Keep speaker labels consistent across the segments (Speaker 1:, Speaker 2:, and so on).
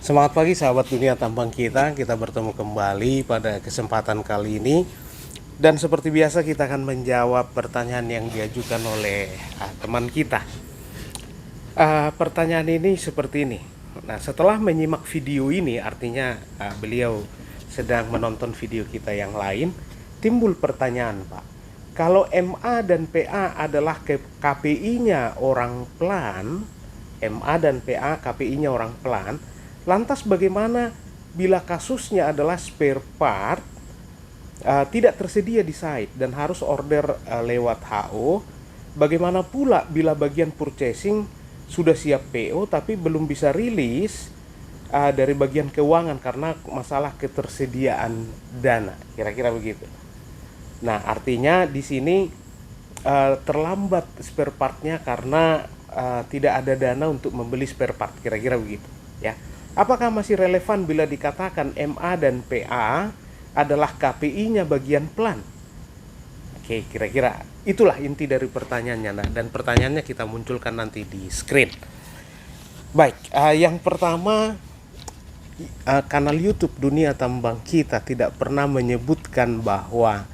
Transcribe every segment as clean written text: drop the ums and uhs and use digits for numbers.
Speaker 1: Semangat pagi sahabat dunia tambang kita bertemu kembali pada kesempatan kali ini. Dan seperti biasa kita akan menjawab pertanyaan yang diajukan oleh teman kita. Pertanyaan ini seperti ini. Nah, setelah menyimak video ini, artinya beliau sedang menonton video kita yang lain, timbul pertanyaan, Pak. Kalau MA dan PA adalah KPI-nya orang pelan, MA dan PA KPI-nya orang pelan, lantas bagaimana bila kasusnya adalah spare part tidak tersedia di site dan harus order lewat HO? Bagaimana pula bila bagian purchasing sudah siap PO tapi belum bisa rilis dari bagian keuangan karena masalah ketersediaan dana? Kira-kira begitu. Nah, artinya di sini terlambat spare partnya karena tidak ada dana untuk membeli spare part, kira-kira begitu ya. Apakah masih relevan bila dikatakan MA dan PA adalah KPI-nya bagian plan? Oke, kira-kira itulah inti dari pertanyaannya. Nah, dan pertanyaannya kita munculkan nanti di screen. Baik, yang pertama, kanal YouTube Dunia Tambang Kita tidak pernah menyebutkan bahwa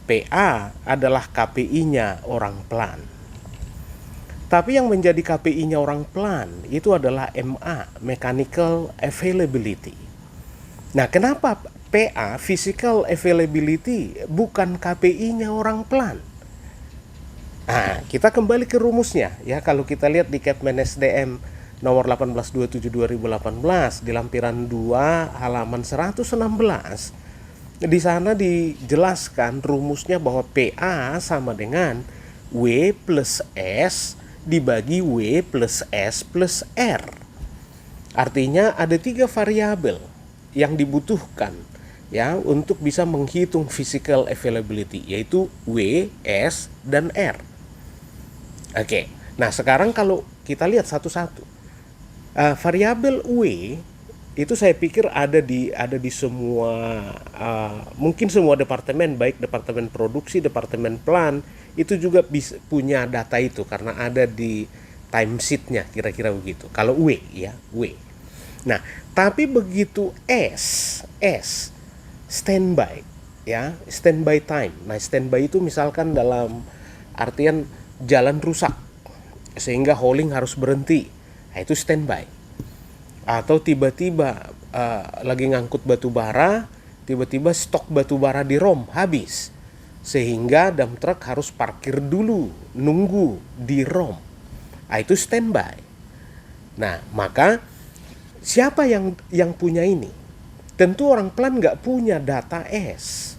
Speaker 1: PA adalah KPI-nya orang plan. Tapi yang menjadi KPI-nya orang plan itu adalah MA, Mechanical Availability. Nah, kenapa PA, Physical Availability, bukan KPI-nya orang plan? Nah, kita kembali ke rumusnya ya. Kalau kita lihat di Kepmen SDM nomor 1827/2018 di lampiran 2 halaman 116, di sana dijelaskan rumusnya bahwa PA sama dengan W plus S dibagi W plus S plus R. Artinya ada 3 variabel yang dibutuhkan ya untuk bisa menghitung physical availability, yaitu W, S, dan R. Oke. Nah, sekarang kalau kita lihat satu-satu. Variabel W itu saya pikir ada di semua mungkin semua departemen, baik departemen produksi, departemen plan, itu juga bisa punya data itu karena ada di timesheetnya, kira-kira begitu. Kalau W ya, W. Nah, tapi begitu S standby ya, standby time. Nah, standby itu misalkan dalam artian jalan rusak sehingga hauling harus berhenti. Nah, itu standby. Atau tiba-tiba lagi ngangkut batu bara, tiba-tiba stok batu bara di ROM habis, sehingga dump truck harus parkir dulu, nunggu di ROM. Nah, itu standby. Nah, maka siapa yang punya ini? Tentu orang plan nggak punya data S,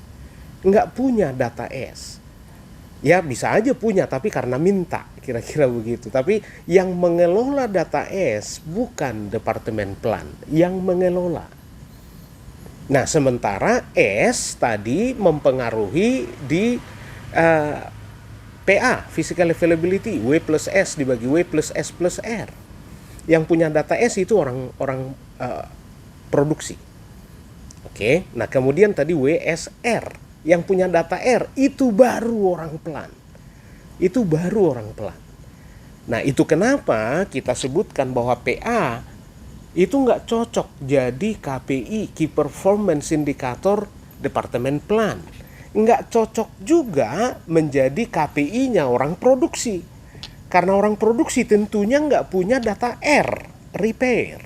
Speaker 1: nggak punya data S. Ya, bisa aja punya, tapi karena minta, kira-kira begitu. Tapi yang mengelola data S bukan departemen plan, yang mengelola. Nah, sementara S tadi mempengaruhi di PA, Physical Availability, W plus S dibagi W plus S plus R. Yang punya data S itu orang produksi. Oke, nah kemudian tadi WSR. Yang punya data R itu baru orang plan. Itu baru orang plan. Nah, itu kenapa kita sebutkan bahwa PA itu nggak cocok jadi KPI, Key Performance Indicator Departemen Plan. Nggak cocok juga menjadi KPI-nya orang produksi. Karena orang produksi tentunya nggak punya data R, repair.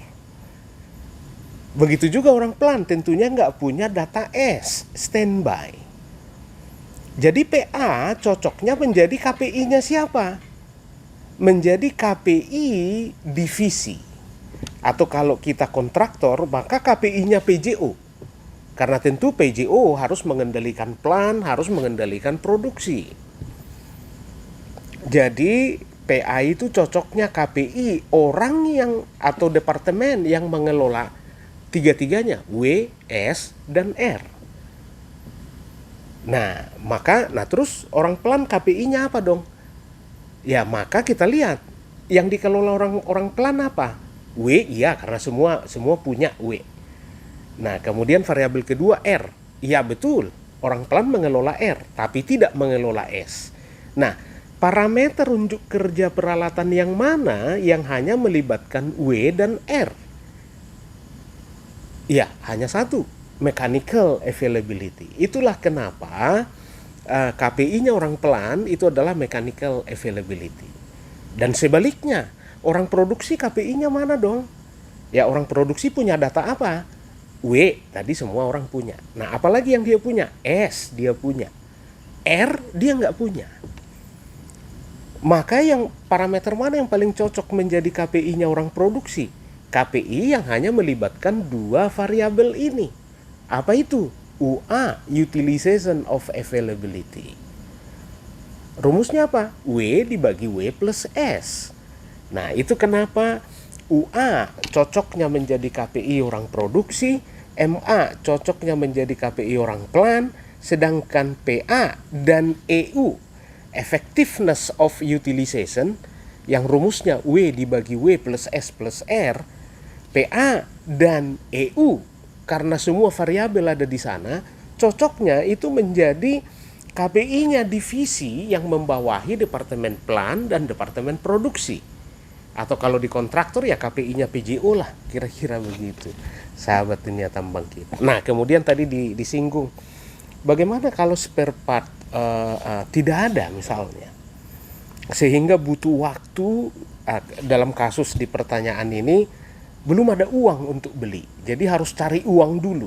Speaker 1: Begitu juga orang plan tentunya nggak punya data S, standby. Jadi PA cocoknya menjadi KPI-nya siapa? Menjadi KPI divisi. Atau kalau kita kontraktor, maka KPI-nya PJO. Karena tentu PJO harus mengendalikan plan, harus mengendalikan produksi. Jadi PA itu cocoknya KPI orang yang atau departemen yang mengelola tiga-tiganya, W, S, dan R. Nah, terus orang plan KPI-nya apa dong? Ya, maka kita lihat yang dikelola orang plan apa? W, iya, karena semua punya W. Nah, kemudian variabel kedua R. Iya, betul. Orang plan mengelola R, tapi tidak mengelola S. Nah, parameter unjuk kerja peralatan yang mana yang hanya melibatkan W dan R? Iya, hanya satu, mechanical availability. Itulah kenapa KPI-nya orang pelan itu adalah mechanical availability. Dan sebaliknya, orang produksi KPI-nya mana dong? Ya, orang produksi punya data apa? W, tadi semua orang punya. Nah, apalagi yang dia punya? S, dia punya. R, dia nggak punya. Maka yang parameter mana yang paling cocok menjadi KPI-nya orang produksi? KPI yang hanya melibatkan dua variabel ini. Apa itu? UA, Utilization of Availability. Rumusnya apa? W dibagi W plus S. Nah, itu kenapa UA cocoknya menjadi KPI orang produksi, MA cocoknya menjadi KPI orang plan, sedangkan PA dan EU, effectiveness of utilization, yang rumusnya W dibagi W plus S plus R, PA dan EU, karena semua variabel ada di sana, cocoknya itu menjadi KPI-nya divisi yang membawahi Departemen Plan dan Departemen Produksi. Atau kalau di kontraktor ya KPI-nya PJO lah, kira-kira begitu, sahabat dunia tambang kita. Nah, kemudian tadi disinggung, bagaimana kalau spare part tidak ada misalnya, sehingga butuh waktu, dalam kasus di pertanyaan ini belum ada uang untuk beli, jadi harus cari uang dulu,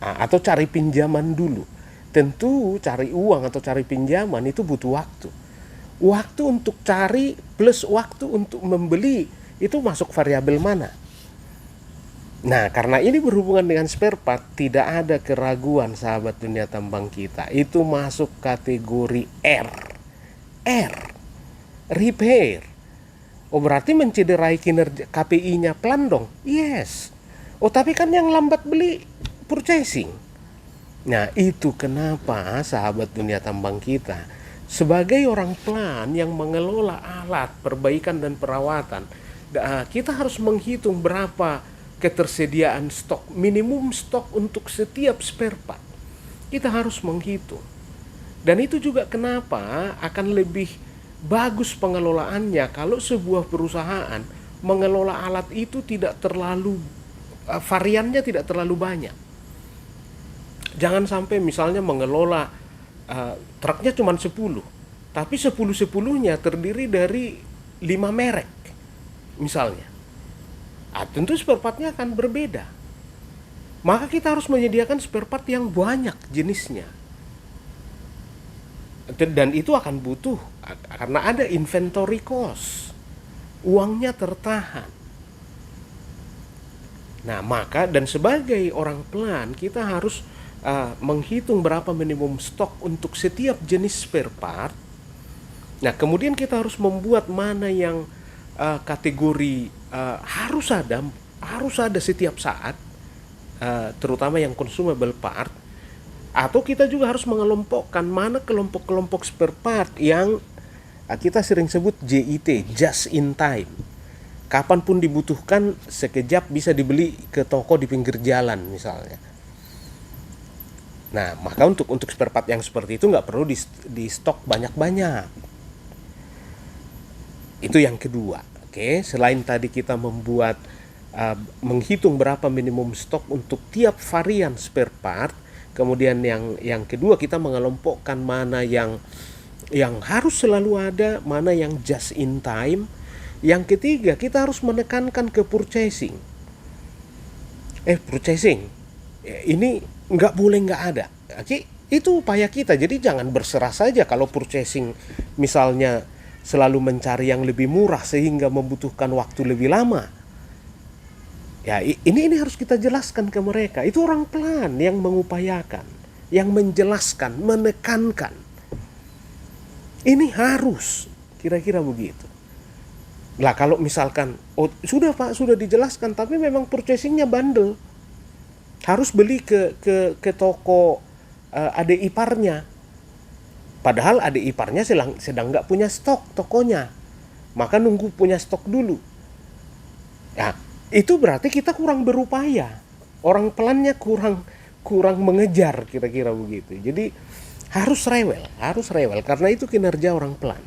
Speaker 1: atau cari pinjaman dulu. Tentu cari uang atau cari pinjaman itu butuh waktu. Waktu untuk cari plus waktu untuk membeli itu masuk variabel mana? Nah, karena ini berhubungan dengan spare part, tidak ada keraguan sahabat dunia tambang kita. Itu masuk kategori R. R. Repair. Oh, berarti mencederai kinerja KPI-nya plan dong? Yes. Oh, tapi kan yang lambat beli purchasing. Nah, itu kenapa sahabat dunia tambang kita, sebagai orang plan yang mengelola alat, perbaikan dan perawatan, kita harus menghitung berapa ketersediaan stok, minimum stok untuk setiap spare part. Kita harus menghitung. Dan itu juga kenapa akan lebih bagus pengelolaannya kalau sebuah perusahaan mengelola alat itu tidak terlalu, variannya tidak terlalu banyak. Jangan sampai misalnya mengelola truknya cuma 10, tapi 10-10-nya terdiri dari 5 merek misalnya. Tentu spare partnya akan berbeda. Maka kita harus menyediakan spare part yang banyak jenisnya. Dan itu akan butuh, karena ada inventory cost. Uangnya tertahan. Nah, maka dan sebagai orang plan kita harus menghitung berapa minimum stok untuk setiap jenis spare part. Nah, kemudian kita harus membuat mana yang kategori harus ada setiap saat, terutama yang consumable part. Atau kita juga harus mengelompokkan mana kelompok-kelompok spare part yang kita sering sebut JIT, just in time. Kapanpun dibutuhkan, sekejap bisa dibeli ke toko di pinggir jalan misalnya. Nah, maka untuk spare part yang seperti itu nggak perlu di stok banyak-banyak. Itu yang kedua. Oke, selain tadi kita membuat menghitung berapa minimum stok untuk tiap varian spare part, kemudian yang kedua kita mengelompokkan mana yang harus selalu ada, mana yang just in time. Yang ketiga, kita harus menekankan ke purchasing. Purchasing ini nggak boleh nggak ada. Oke, itu upaya kita. Jadi jangan berserah saja kalau purchasing misalnya selalu mencari yang lebih murah sehingga membutuhkan waktu lebih lama. Ya, ini harus kita jelaskan ke mereka. Itu orang plan yang mengupayakan, yang menjelaskan, menekankan. Ini harus, kira-kira begitu. Lah kalau misalkan, sudah Pak, sudah dijelaskan, tapi memang purchasingnya bandel. Harus beli ke toko adik iparnya. Padahal adik iparnya sedang nggak punya stok tokonya. Maka nunggu punya stok dulu. Ya, itu berarti kita kurang berupaya. Orang pelannya kurang mengejar, kira-kira begitu. Jadi harus rewel karena itu kinerja orang pelan.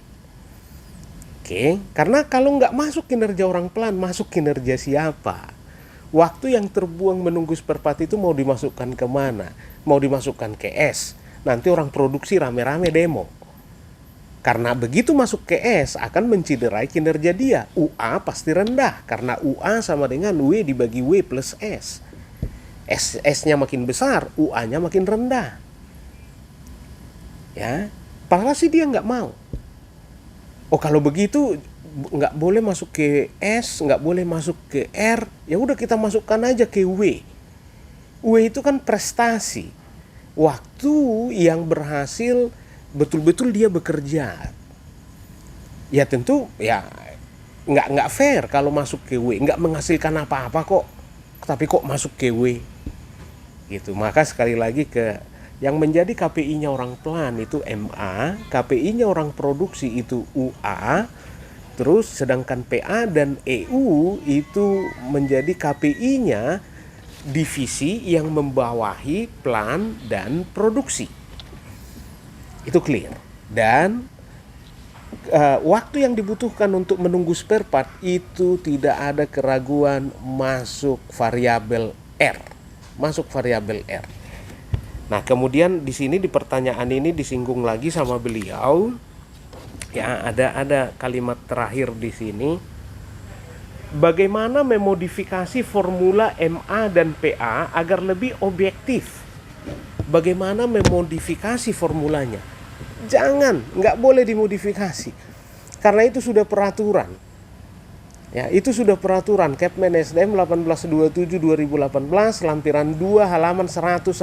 Speaker 1: Oke, karena kalau nggak masuk kinerja orang pelan, masuk kinerja siapa? Waktu yang terbuang menunggu spare part itu mau dimasukkan ke mana? Mau dimasukkan ke S. Nanti orang produksi rame-rame demo. Karena begitu masuk ke S akan menciderai kinerja dia. UA pasti rendah karena UA sama dengan W dibagi W plus S. S-nya makin besar, UA-nya makin rendah. Ya, padahal sih dia nggak mau. Oh kalau begitu nggak boleh masuk ke S, nggak boleh masuk ke R, ya udah kita masukkan aja ke W. W itu kan prestasi, waktu yang berhasil betul-betul dia bekerja. Ya tentu ya nggak fair kalau masuk ke W, nggak menghasilkan apa-apa kok, tapi kok masuk ke W. Gitu. Maka sekali lagi yang menjadi KPI-nya orang plan itu MA, KPI-nya orang produksi itu UA. Terus sedangkan PA dan EU itu menjadi KPI-nya divisi yang membawahi plan dan produksi. Itu clear. Dan waktu yang dibutuhkan untuk menunggu spare part itu tidak ada keraguan masuk variabel R. Masuk variabel R. Nah, kemudian di sini di pertanyaan ini disinggung lagi sama beliau. Ya, ada kalimat terakhir di sini. Bagaimana memodifikasi formula MA dan PA agar lebih objektif? Bagaimana memodifikasi formulanya? Jangan, nggak boleh dimodifikasi. Karena itu sudah peraturan. Ya, itu sudah peraturan Kepmen SDM 1827/2018 lampiran 2 halaman 116.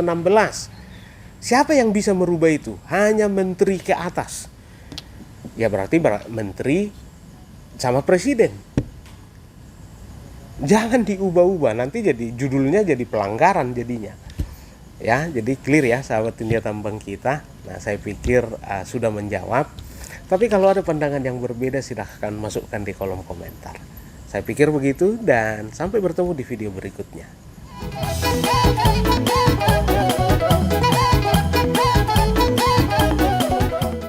Speaker 1: Siapa yang bisa merubah itu? Hanya menteri ke atas. Ya berarti menteri sama presiden. Jangan diubah-ubah, nanti jadi judulnya jadi pelanggaran jadinya. Ya, jadi clear ya sahabat India Tambang kita. Nah, saya pikir sudah menjawab. Tapi kalau ada pandangan yang berbeda silahkan masukkan di kolom komentar. Saya pikir begitu dan sampai bertemu di video berikutnya.